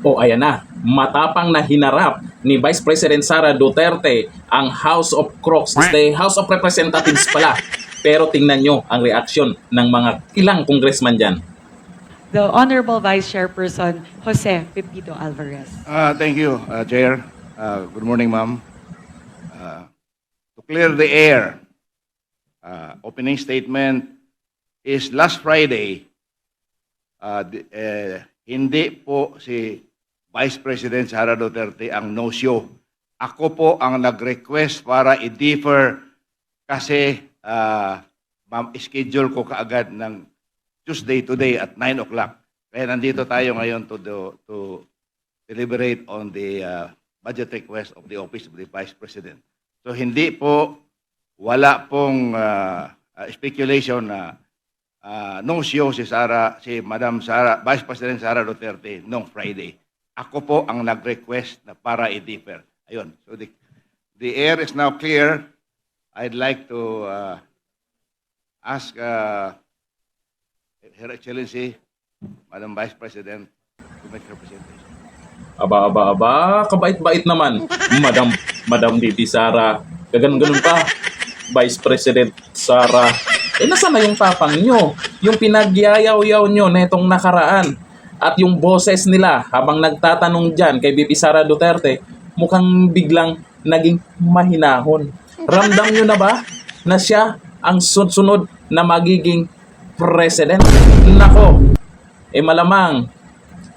O ayan na, matapang na hinarap ni Vice President Sara Duterte ang House of Crooks, the House of Representatives pala. Pero tingnan nyo ang reaksyon ng mga ilang congressman dyan. The Honorable Vice Chairperson Jose Pepito Alvarez. Thank you, Chair. Good morning, ma'am. To clear the air, opening statement is last Friday, hindi po si Vice President Sara Duterte ang no-show. Ako po ang nag-request para i-defer kasi schedule ko kaagad ng Tuesday today at 9 o'clock. Kaya nandito tayo ngayon to deliberate on the budget request of the Office of the Vice President. So hindi po, wala pong speculation na no-show si Madam Sara, Vice President Sara Duterte noong Friday. Ako po ang nag-request na para i-defer. Ayun. So the air is now clear. I'd like to ask Her Excellency, Madam Vice President, to make her presentation. Aba, kabait-bait naman. Madam DP Sara. Ganun pa. Vice President Sara. Nasaan na yung tapang nyo? Yung pinagyayaw-yaw nyo na itong nakaraan. At yung boses nila habang nagtatanong dyan kay VP Sara Duterte, mukhang biglang naging mahinahon. Ramdam nyo na ba na siya ang sunod na magiging president? Nako, malamang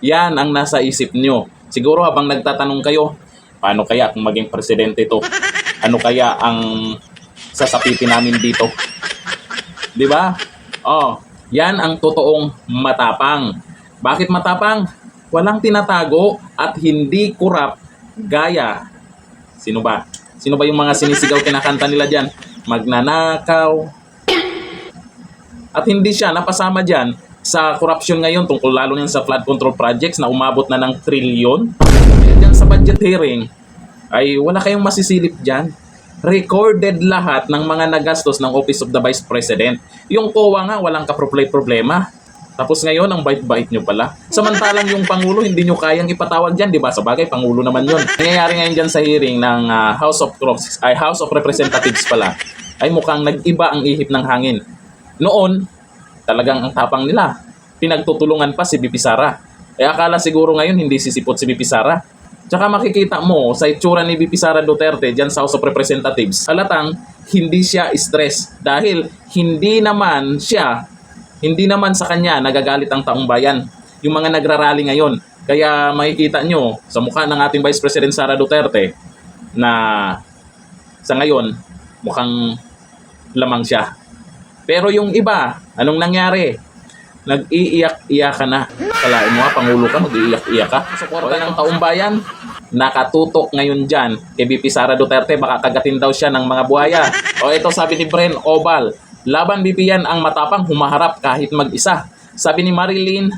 yan ang nasa isip nyo. Siguro habang nagtatanong kayo, paano kaya kung maging presidente ito? Ano kaya ang sasapitin namin dito? Di ba? Yan ang totoong matapang. Bakit matapang? Walang tinatago at hindi kurap gaya. Sino ba? Sino ba yung mga sinisigaw kinakanta nila dyan? Magnanakaw. At hindi siya napasama dyan sa korupsyon ngayon tungkol lalo yan sa flood control projects na umabot na ng trilyon. Dyan sa budget hearing ay wala kayong masisilip dyan. Recorded lahat ng mga nagastos ng Office of the Vice President. Yung COA nga walang problema. Tapos ngayon ang bait-bait nyo pala. Samantalang yung Pangulo hindi nyo kayang ipatawag dyan, di ba? Sa bagay, Pangulo naman yun. Nangyayari ngayon dyan sa hearing ng House of Representatives pala ay mukhang nag-iba ang ihip ng hangin. Noon, talagang ang tapang nila. Pinagtutulungan pa si VP Sara. Akala siguro ngayon hindi sisipot si VP Sara. Tsaka makikita mo sa itsura ni VP Sara Duterte dyan sa House of Representatives, halatang hindi siya stress dahil hindi naman sa kanya nagagalit ang taong bayan. Yung mga nagrarally ngayon. Kaya makikita nyo sa mukha ng ating Vice President Sara Duterte na sa ngayon mukhang lamang siya. Pero yung iba, anong nangyari? Nag-iiyak-iyak ka na. Kalain mo Pangulo ka, mag-iiyak-iyak ka. Suporta ng taong bayan, nakatutok ngayon dyan kay VP Sara Duterte, baka kagatin daw siya ng mga buhaya. Ito sabi ni Bren Obal, laban VP yan ang matapang humaharap kahit mag-isa. Sabi ni Marilyn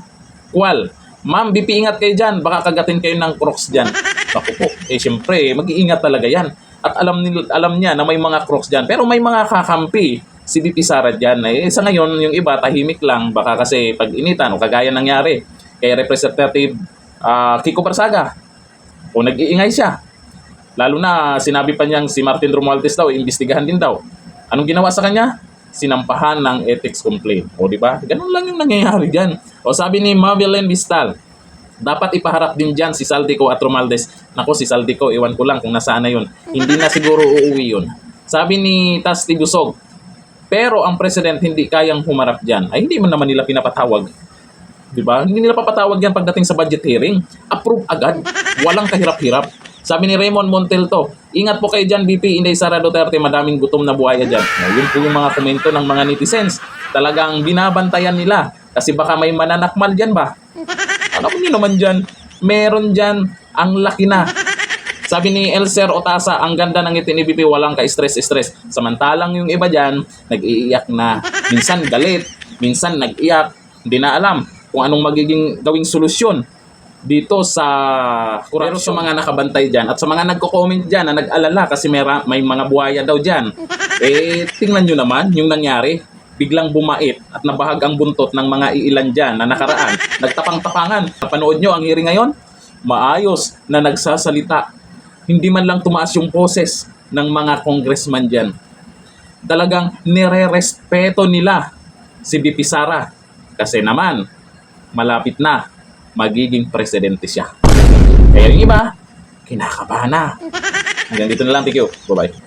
Kual, Ma'am VP ingat kayo dyan, baka kagatin kayo ng Crocs dyan. Naku po, siyempre, mag-iingat talaga yan. At alam niya na may mga Crocs dyan, pero may mga kakampi si VP Sara dyan. Sa ngayon, yung iba tahimik lang, baka kasi pag-initan o kagaya nangyari kay Representative Kiko Barsaga. O nag-iingay siya. Lalo na sinabi pa niyang si Martin Romualdez daw, imbestigahan din daw. Anong ginawa sa kanya? Sinampahan ng ethics complaint. O di ba? Ganun lang yung nangyayari diyan. O sabi ni Mabelen Vistal, dapat ipaharap din diyan si Saldico at Romualdez. Nako, si Saldico, iwan ko lang kung nasaan na yun. Hindi na siguro uuwi yun. Sabi ni Tasti Busog, pero ang president hindi kayang humarap diyan. Ay hindi man naman nila pinapatawag. Di ba? Hindi nila papatawag yan pagdating sa budget hearing. Approve agad. Walang kahirap-hirap. Sabi ni Raymond Montelto, ingat po kayo dyan, VP Inday Sara Duterte, madaming gutom na buhaya dyan. Yun po yung mga komento ng mga netizens. Talagang binabantayan nila. Kasi baka may mananakmal dyan ba? Alam niyo naman dyan, meron dyan ang laki na. Sabi ni Elser Otasa, ang ganda ng ngiti ni VP, walang ka-stress-stress. Samantalang yung iba dyan, nag-iiyak na. Minsan galit, minsan nag-iyak. Hindi na alam kung anong magiging gawing solusyon dito sa pero sa mga nakabantay dyan at sa mga nagko-comment dyan na nag-alala kasi may mga buhaya daw dyan, tingnan nyo naman yung nangyari. Biglang bumait at nabahag ang buntot ng mga iilan dyan na nakaraan. Nagtapang-tapangan. Napanood nyo ang hearing ngayon? maayos na nagsasalita. Hindi man lang tumaas yung poses ng mga congressman dyan. Talagang nire-respeto nila si VP Sara. Kasi naman, malapit na magiging presidente siya. Kaya yung iba, kinakabahan na. Hanggang dito na lang. Thank you. Bye-bye.